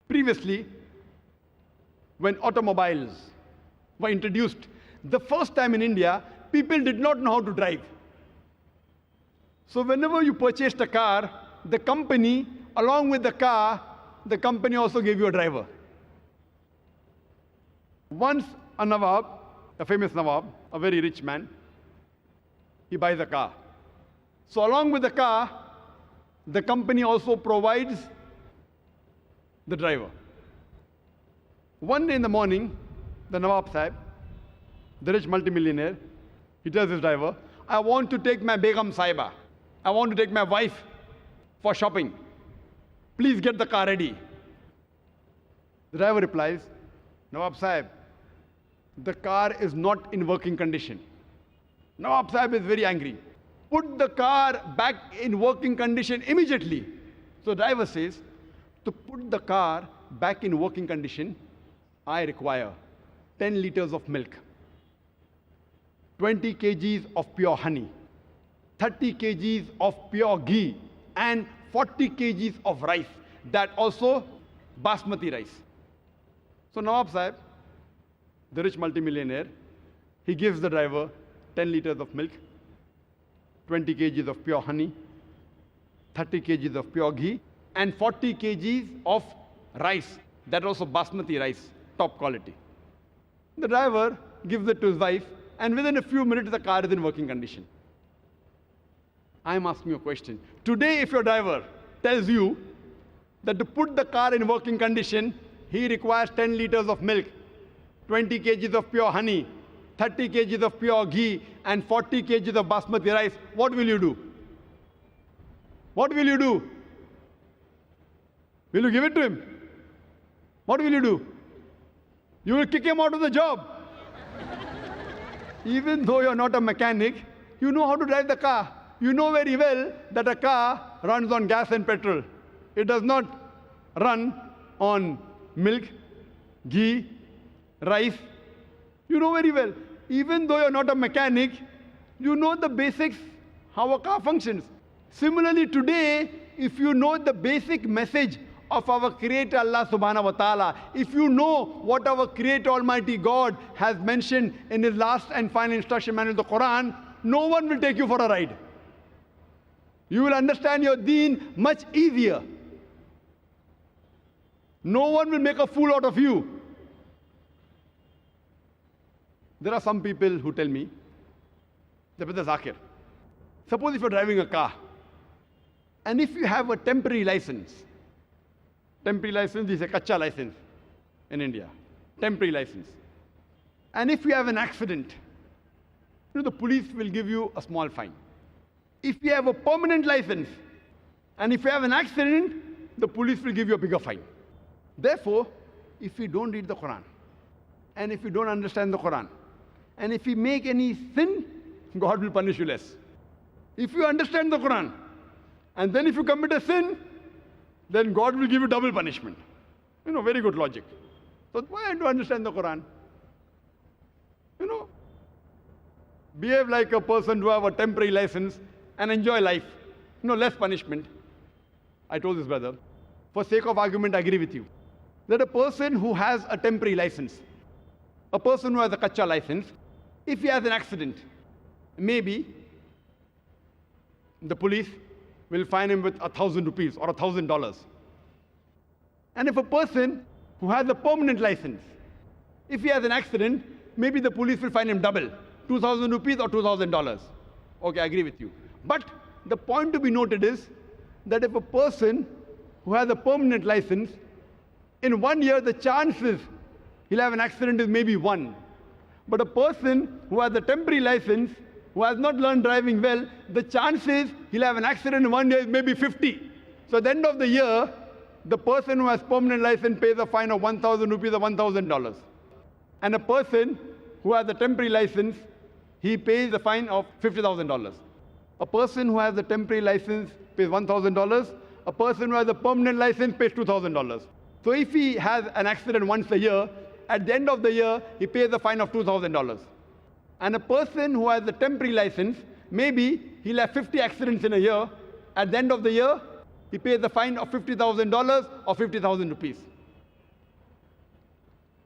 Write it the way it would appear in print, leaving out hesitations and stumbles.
Previously, when automobiles were introduced, the first time in India, people did not know how to drive. So whenever you purchased a car, the company, along with the car, the company also gave you a driver. Once a Nawab, a famous Nawab, a very rich man, he buys a car. So along with the car, the company also provides the driver. One day in the morning, the Nawab Sahib, the rich multimillionaire, he tells his driver, I want to take my Begum Saiba. I want to take my wife for shopping. Please get the car ready. The driver replies, Nawab Sahib, the car is not in working condition. Nawab Sahib is very angry. Put the car back in working condition immediately. So the driver says, to put the car back in working condition, I require 10 liters of milk, 20 kgs of pure honey, 30 kgs of pure ghee, and 40 kgs of rice, that also basmati rice. So Nawab Sahib, the rich multimillionaire, he gives the driver 10 liters of milk, 20 kgs of pure honey, 30 kgs of pure ghee, and 40 kgs of rice, that also basmati rice, top quality. The driver gives it to his wife, and within a few minutes the car is in working condition. I am asking you a question. Today, if your driver tells you that to put the car in working condition, he requires 10 liters of milk, 20 kgs of pure honey, 30 kgs of pure ghee, and 40 kgs of basmati rice, what will you do? What will you do? Will you give it to him? What will you do? You will kick him out of the job. Even though you're not a mechanic, you know how to drive the car. You know very well that a car runs on gas and petrol. It does not run on milk, ghee, rice. You know very well. Even though you're not a mechanic, you know the basics, how a car functions. Similarly, today, if you know the basic message of our Creator Allah subhanahu wa ta'ala, if you know what our Creator Almighty God has mentioned in His last and final instruction manual, the Qur'an, no one will take you for a ride. You will understand your deen much easier. No one will make a fool out of you. There are some people who tell me, Dr.Zakir, suppose if you're driving a car, and if you have a temporary license is a kacha license in India, temporary license. And if you have an accident, the police will give you a small fine. If you have a permanent license, and if you have an accident, the police will give you a bigger fine. Therefore, if you don't read the Quran, and if you don't understand the Quran, and if you make any sin, God will punish you less. If you understand the Quran, and then if you commit a sin, then God will give you double punishment. Very good logic. So why don't you understand the Quran? Behave like a person who have a temporary license and enjoy life. Less punishment. I told this brother, for sake of argument, I agree with you, that a person who has a temporary license, a person who has a kacha license, if he has an accident, maybe the police will fine him with 1,000 rupees or $1,000. And if a person who has a permanent license, if he has an accident, maybe the police will fine him double, 2,000 rupees or $2,000. Okay, I agree with you. But the point to be noted is that if a person who has a permanent license, in 1 year the chances he'll have an accident is maybe 1. But a person who has a temporary license, who has not learned driving well, the chances he'll have an accident in 1 year is maybe 50. So at the end of the year, the person who has permanent license pays a fine of 1,000 rupees or $1,000. And a person who has a temporary license, he pays a fine of $50,000. A person who has a temporary license pays $1,000. A person who has a permanent license pays $2,000. So if he has an accident once a year, at the end of the year, he pays a fine of $2,000. And a person who has a temporary license, maybe he'll have 50 accidents in a year. At the end of the year, he pays a fine of $50,000 or 50,000 rupees.